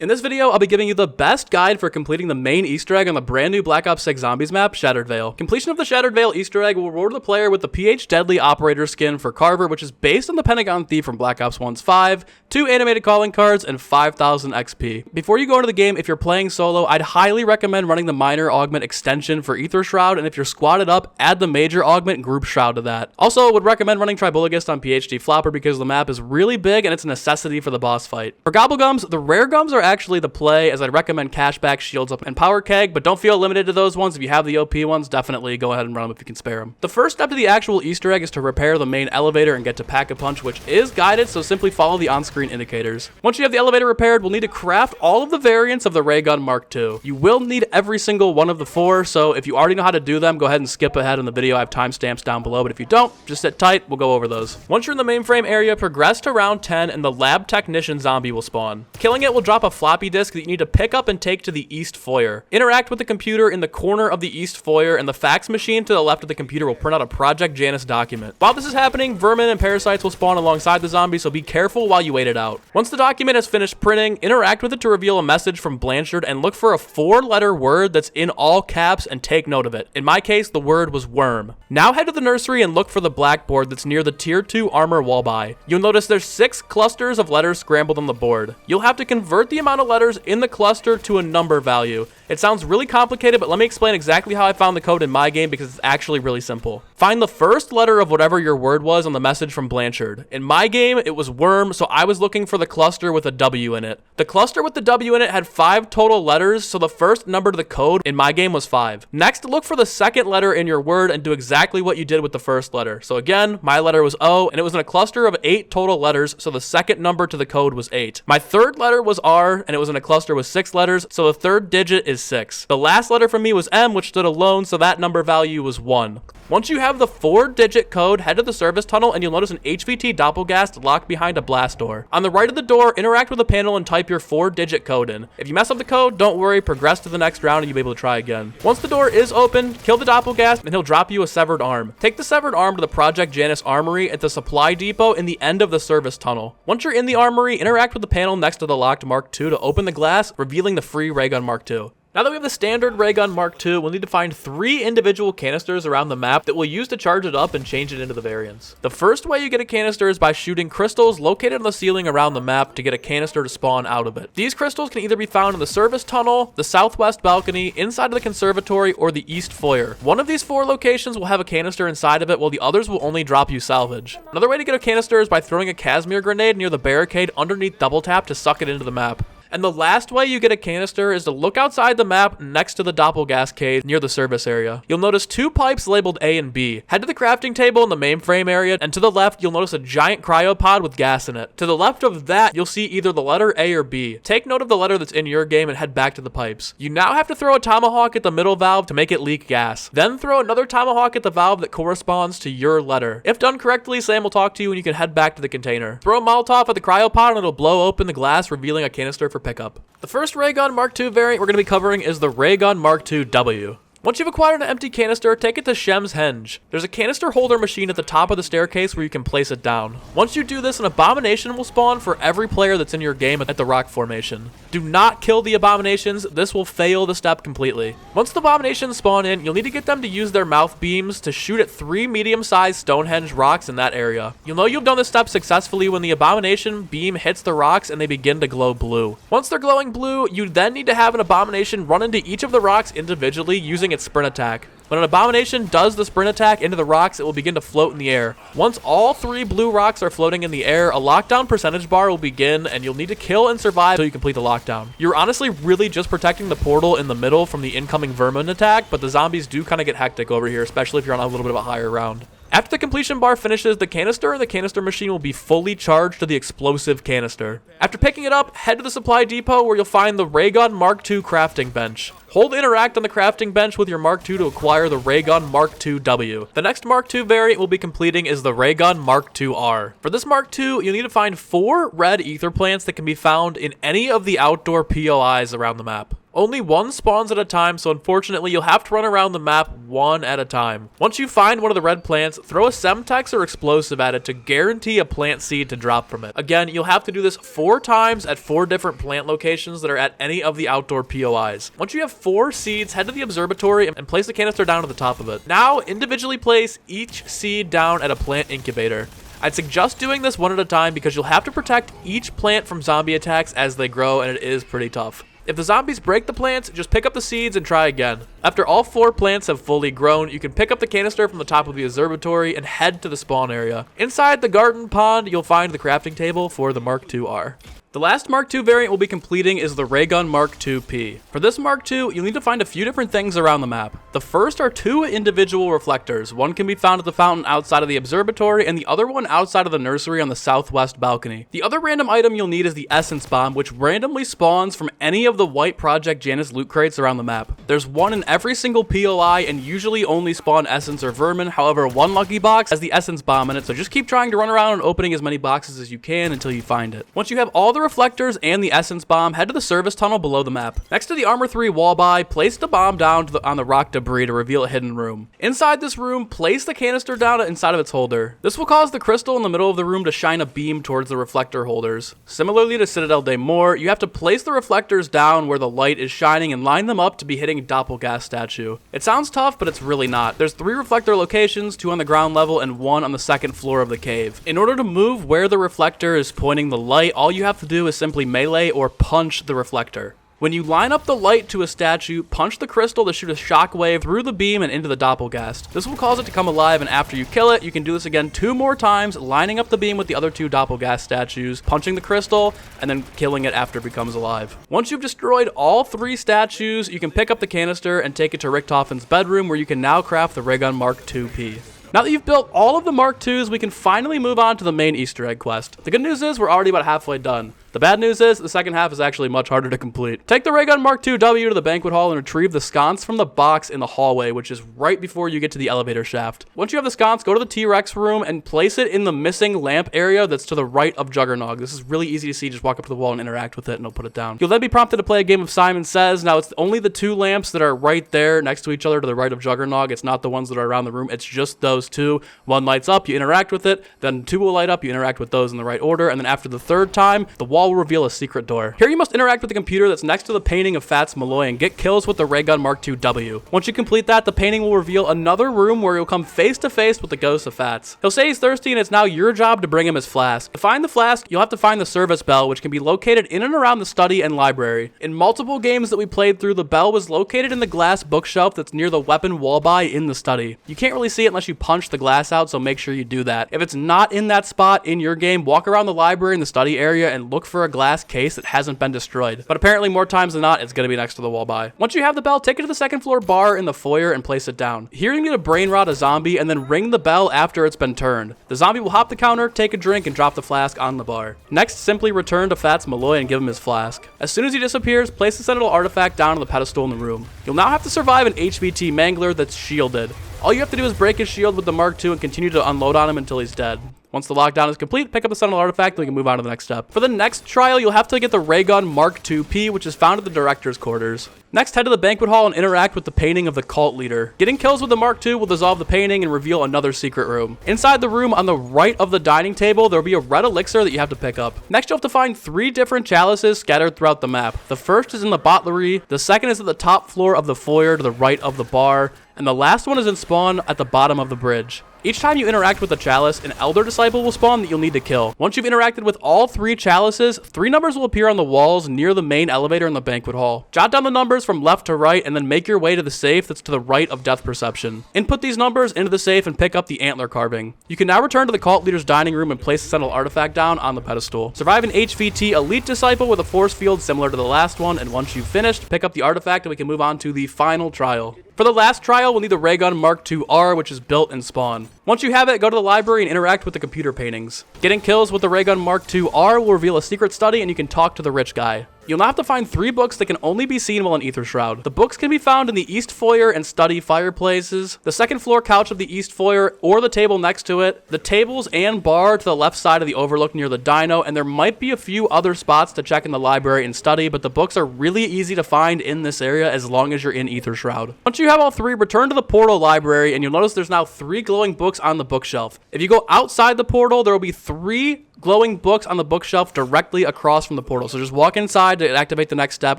In this video, I'll be giving you the best guide for completing the main Easter egg on the brand new Black Ops 6 Zombies map, Shattered Veil. Completion of the Shattered Veil Easter egg will reward the player with the PH Deadly Operator skin for Carver, which is based on the Pentagon Thief from Black Ops 1's 5, 2 animated calling cards, and 5,000 XP. Before you go into the game, if you're playing solo, I'd highly recommend running the Minor Augment extension for Ether Shroud, and if you're squatted up, add the Major Augment Group Shroud to that. Also, would recommend running Tribulagist on PhD Flopper because the map is really big and it's a necessity for the boss fight. For Gobblegums, the rare gums are actually the play, as I'd recommend Cashback, Shields Up, and Power Keg, but don't feel limited to those ones. If you have the OP ones, definitely go ahead and run them if you can spare them. The first step to the actual Easter egg is to repair the main elevator and get to Pack-a-Punch, which is guided, so simply follow the on-screen indicators. Once you have the elevator repaired, we'll need to craft all of the variants of the Ray Gun Mark II. You will need every single one of the 4, so if you already know how to do them, go ahead and skip ahead in the video. I have timestamps down below, but if you don't, just sit tight, we'll go over those. Once you're in the mainframe area, progress to round 10 and the Lab Technician zombie will spawn. Killing it will drop a floppy disk that you need to pick up and take to the East Foyer. Interact with the computer in the corner of the East Foyer, and the fax machine to the left of the computer will print out a Project Janus document. While this is happening, vermin and parasites will spawn alongside the zombie, so be careful while you wait it out. Once the document has finished printing, interact with it to reveal a message from Blanchard and look for a 4-letter word that's in all caps and take note of it. In my case, the word was worm. Now head to the nursery and look for the blackboard that's near the Tier 2 armor wall buy. You'll notice there's 6 clusters of letters scrambled on the board. You'll have to convert the amount of letters in the cluster to a number value. It sounds really complicated, but let me explain exactly how I found the code in my game because it's actually really simple. Find the first letter of whatever your word was on the message from Blanchard. In my game, it was worm, so I was looking for the cluster with a W in it. The cluster with the W in it had 5 total letters, so the first number to the code in my game was 5. Next, look for the second letter in your word and do exactly what you did with the first letter. So again, my letter was O, and it was in a cluster of 8 total letters, so the second number to the code was 8. My third letter was R, and it was in a cluster with 6 letters, so the third digit is 6. The last letter from me was M, which stood alone, so that number value was 1. Once you have the 4-digit code, head to the service tunnel and you'll notice an HVT Doppelgast locked behind a blast door. On the right of the door, interact with the panel and type your 4-digit code in. If you mess up the code, don't worry, progress to the next round and you'll be able to try again. Once the door is open, kill the Doppelgast and he'll drop you a severed arm. Take the severed arm to the Project Janus Armory at the supply depot in the end of the service tunnel. Once you're in the armory, interact with the panel next to the locked Mark II to open the glass, revealing the free Ray Gun Mark II. Now that we have the standard Ray Gun Mark II, we'll need to find 3 individual canisters around the map that we'll use to charge it up and change it into the variants. The first way you get a canister is by shooting crystals located on the ceiling around the map to get a canister to spawn out of it. These crystals can either be found in the service tunnel, the southwest balcony, inside of the conservatory, or the east foyer. One of these 4 locations will have a canister inside of it, while the others will only drop you salvage. Another way to get a canister is by throwing a Casimir grenade near the barricade underneath double tap to suck it into the map. And the last way you get a canister is to look outside the map next to the Doppelgas cave near the service area. You'll notice 2 pipes labeled A and B. Head to the crafting table in the mainframe area, and to the left, you'll notice a giant cryopod with gas in it. To the left of that, you'll see either the letter A or B. Take note of the letter that's in your game and head back to the pipes. You now have to throw a tomahawk at the middle valve to make it leak gas. Then throw another tomahawk at the valve that corresponds to your letter. If done correctly, Sam will talk to you and you can head back to the container. Throw a Molotov at the cryopod and it'll blow open the glass, revealing a canister for pickup. The first Ray Gun Mark II variant we're going to be covering is the Ray Gun Mark II W. Once you've acquired an empty canister, take it to Shem's Henge. There's a canister holder machine at the top of the staircase where you can place it down. Once you do this, an abomination will spawn for every player that's in your game at the rock formation. Do not kill the abominations, this will fail the step completely. Once the abominations spawn in, you'll need to get them to use their mouth beams to shoot at 3 medium-sized Stonehenge rocks in that area. You'll know you've done this step successfully when the abomination beam hits the rocks and they begin to glow blue. Once they're glowing blue, you then need to have an abomination run into each of the rocks individually using its sprint attack. When an abomination does the sprint attack into the rocks, it will begin to float in the air. Once all 3 blue rocks are floating in the air, a lockdown percentage bar will begin, and you'll need to kill and survive until you complete the lockdown. You're honestly really just protecting the portal in the middle from the incoming vermin attack, but the zombies do kind of get hectic over here, especially if you're on a little bit of a higher round. After the completion bar finishes, the canister and the canister machine will be fully charged to the explosive canister. After picking it up, head to the supply depot where you'll find the Ray Gun Mark II crafting bench. Hold interact on the crafting bench with your Mark II to acquire the Ray Gun Mark II W. The next Mark II variant we'll be completing is the Ray Gun Mark II R. For this Mark II, you'll need to find 4 red ether plants that can be found in any of the outdoor POIs around the map. Only one spawns at a time, so unfortunately you'll have to run around the map one at a time. Once you find one of the red plants, throw a Semtex or explosive at it to guarantee a plant seed to drop from it. Again, you'll have to do this 4 times at 4 different plant locations that are at any of the outdoor POIs. Once you have 4 seeds, head to the observatory and place the canister down at the top of it. Now, individually place each seed down at a plant incubator. I'd suggest doing this one at a time because you'll have to protect each plant from zombie attacks as they grow, and it is pretty tough. If the zombies break the plants, just pick up the seeds and try again. After all 4 plants have fully grown, you can pick up the canister from the top of the observatory and head to the spawn area. Inside the garden pond, you'll find the crafting table for the Mark II-R. The last Mark II variant we'll be completing is the Ray Gun Mark II-P. For this Mark II, you'll need to find a few different things around the map. The first are 2 individual reflectors. One can be found at the fountain outside of the observatory, and the other one outside of the nursery on the southwest balcony. The other random item you'll need is the Essence Bomb, which randomly spawns from any of the white Project Janus loot crates around the map. There's one in every single POI, and usually only spawn Essence or Vermin. However, one lucky box has the Essence Bomb in it, so just keep trying to run around and opening as many boxes as you can until you find it. Once you have all the reflectors and the Essence Bomb, head to the service tunnel below the map. Next to the Armor 3 wall buy, place the bomb down on the rock debris to reveal a hidden room. Inside this room, place the canister down inside of its holder. This will cause the crystal in the middle of the room to shine a beam towards the reflector holders. Similarly to Citadel de Mor, you have to place the reflectors down where the light is shining and line them up to be hitting a Doppelgast statue. It sounds tough, but it's really not. There's 3 reflector locations, 2 on the ground level and 1 on the second floor of the cave. In order to move where the reflector is pointing the light, all you have to do is simply melee or punch the reflector. When you line up the light to a statue, punch the crystal to shoot a shockwave through the beam and into the Doppelgast. This will cause it to come alive, and after you kill it, you can do this again 2 more times, lining up the beam with the other 2 Doppelgast statues, punching the crystal, and then killing it after it becomes alive. Once you've destroyed all 3 statues, you can pick up the canister and take it to Richtofen's bedroom, where you can now craft the Ray Gun Mark II-P. Now that you've built all of the Mark IIs, we can finally move on to the main Easter egg quest. The good news is we're already about halfway done. The bad news is the second half is actually much harder to complete. Take the Ray Gun Mark II-W to the banquet hall and retrieve the sconce from the box in the hallway, which is right before you get to the elevator shaft. Once you have the sconce, go to the T-Rex room and place it in the missing lamp area that's to the right of Juggernog. This is really easy to see. Just walk up to the wall and interact with it, and it'll put it down. You'll then be prompted to play a game of Simon Says. Now, it's only the 2 lamps that are right there next to each other to the right of Juggernog. It's not the ones that are around the room. It's just those 2. One lights up, you interact with it, then 2 will light up, you interact with those in the right order, and then after the 3rd time, the wall will reveal a secret door. Here you must interact with the computer that's next to the painting of Fats Malloy and get kills with the Ray Gun Mark II-W. Once you complete that, the painting will reveal another room where you'll come face to face with the ghost of Fats. He'll say he's thirsty, and it's now your job to bring him his flask. To find the flask, you'll have to find the service bell, which can be located in and around the study and library. In multiple games that we played through, the bell was located in the glass bookshelf that's near the weapon wall buy in the study. You can't really see it unless you punch the glass out, so make sure you do that. If it's not in that spot in your game, walk around the library and the study area and look for a glass case that hasn't been destroyed. But apparently more times than not, it's going to be next to the wall buy. Once you have the bell, take it to the 2nd floor bar in the foyer and place it down. Here you need to brain rot a zombie and then ring the bell after it's been turned. The zombie will hop the counter, take a drink, and drop the flask on the bar. Next, simply return to Fats Malloy and give him his flask. As soon as he disappears, place the Sentinel artifact down on the pedestal in the room. You'll now have to survive an HVT Mangler that's shielded. All you have to do is break his shield with the Mark II and continue to unload on him until he's dead. Once the lockdown is complete, pick up the Sentinel artifact, and we can move on to the next step. For the next trial, you'll have to get the Ray Gun Mark II-P, which is found at the director's quarters. Next, head to the banquet hall and interact with the painting of the cult leader. Getting kills with the Mark II will dissolve the painting and reveal another secret room. Inside the room on the right of the dining table, there will be a red elixir that you have to pick up. Next, you'll have to find 3 different chalices scattered throughout the map. The first is in the bottlery, the second is at the top floor of the foyer to the right of the bar, and the last one is in spawn at the bottom of the bridge. Each time you interact with a chalice, an Elder Disciple will spawn that you'll need to kill. Once you've interacted with all 3 chalices, 3 numbers will appear on the walls near the main elevator in the banquet hall. Jot down the numbers from left to right and then make your way to the safe that's to the right of Death Perception. Input these numbers into the safe and pick up the antler carving. You can now return to the cult leader's dining room and place the Sentinel artifact down on the pedestal. Survive an HVT Elite Disciple with a force field similar to the last one, and once you've finished, pick up the artifact and we can move on to the final trial. For the last trial, we'll need the Ray Gun Mark II-R, which is built in spawn. Once you have it, go to the library and interact with the computer paintings. Getting kills with the Ray Gun Mark II-R will reveal a secret study and you can talk to the rich guy. You'll now have to find 3 books that can only be seen while in Ether Shroud. The books can be found in the East Foyer and Study fireplaces, the second floor couch of the East Foyer or the table next to it, the tables and bar to the left side of the overlook near the dino, and there might be a few other spots to check in the library and study, but the books are really easy to find in this area as long as you're in Ether Shroud. Once you have all 3, return to the portal library and you'll notice there's now 3 glowing books on the bookshelf. If you go outside the portal, there will be 3 glowing books on the bookshelf directly across from the portal. So just walk inside to activate the next step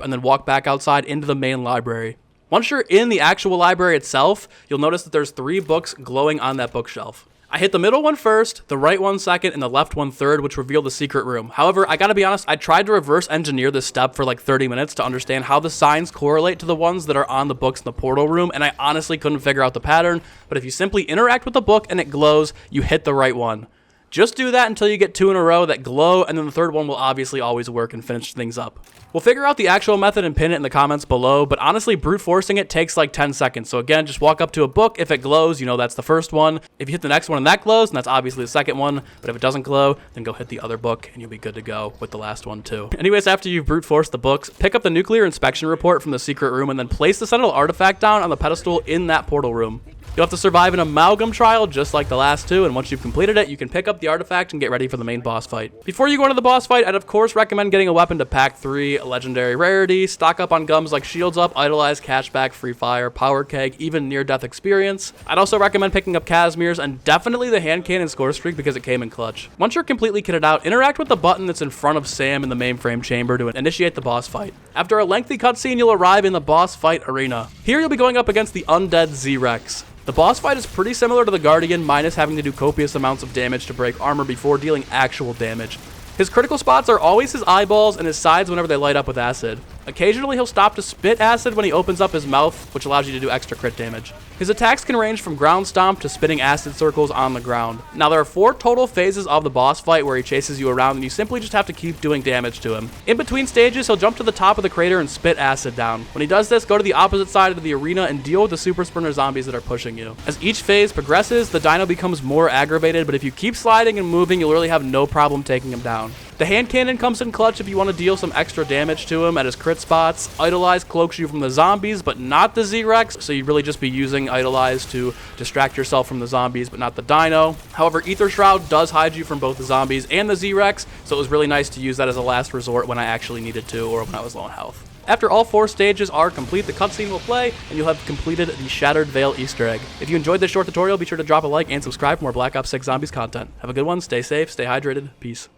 and then walk back outside into the main library. Once you're in the actual library itself, you'll notice that there's 3 books glowing on that bookshelf. I hit the middle one first, the right one second, and the left one third, which revealed the secret room. However, I gotta be honest, I tried to reverse engineer this step for like 30 minutes to understand how the signs correlate to the ones that are on the books in the portal room, and I honestly couldn't figure out the pattern, but if you simply interact with the book and it glows, you hit the right one. Just do that until you get 2 in a row that glow, and then the third one will obviously always work and finish things up. We'll figure out the actual method and pin it in the comments below, but honestly, brute forcing it takes like 10 seconds. So again, just walk up to a book. If it glows, you know that's the first one. If you hit the next one and that glows, then that's obviously the second one. But if it doesn't glow, then go hit the other book and you'll be good to go with the last one too. Anyways, after you've brute forced the books, pick up the nuclear inspection report from the secret room and then place the Sentinel artifact down on the pedestal in that portal room. You'll have to survive an amalgam trial just like the last 2, and once you've completed it, you can pick up the artifact and get ready for the main boss fight. Before you go into the boss fight, I'd of course recommend getting a weapon to pack 3, a legendary rarity, stock up on gums like Shields Up, Idolize, Cashback, Free Fire, Power Keg, even near-death experience. I'd also recommend picking up Casimir's and definitely the hand cannon score streak because it came in clutch. Once you're completely kitted out, interact with the button that's in front of Sam in the mainframe chamber to initiate the boss fight. After a lengthy cutscene, you'll arrive in the boss fight arena. Here you'll be going up against the undead Z-Rex. The boss fight is pretty similar to the Guardian, minus having to do copious amounts of damage to break armor before dealing actual damage. His critical spots are always his eyeballs and his sides whenever they light up with acid. Occasionally he'll stop to spit acid when he opens up his mouth, which allows you to do extra crit damage. His attacks can range from ground stomp to spitting acid circles on the ground. Now there are 4 total phases of the boss fight where he chases you around and you simply just have to keep doing damage to him. In between stages, he'll jump to the top of the crater and spit acid down. When he does this, go to the opposite side of the arena and deal with the super sprinter zombies that are pushing you. As each phase progresses, the dino becomes more aggravated, but if you keep sliding and moving, you'll really have no problem taking him down. The hand cannon comes in clutch if you want to deal some extra damage to him at his crit spots. Idolize cloaks you from the zombies, but not the Z-Rex, so you'd really just be using Idolize to distract yourself from the zombies, but not the dino. However, Ether Shroud does hide you from both the zombies and the Z-Rex, so it was really nice to use that as a last resort when I actually needed to, or when I was low on health. After all 4 stages are complete, the cutscene will play, and you'll have completed the Shattered Veil Easter egg. If you enjoyed this short tutorial, be sure to drop a like and subscribe for more Black Ops 6 Zombies content. Have a good one, stay safe, stay hydrated, peace.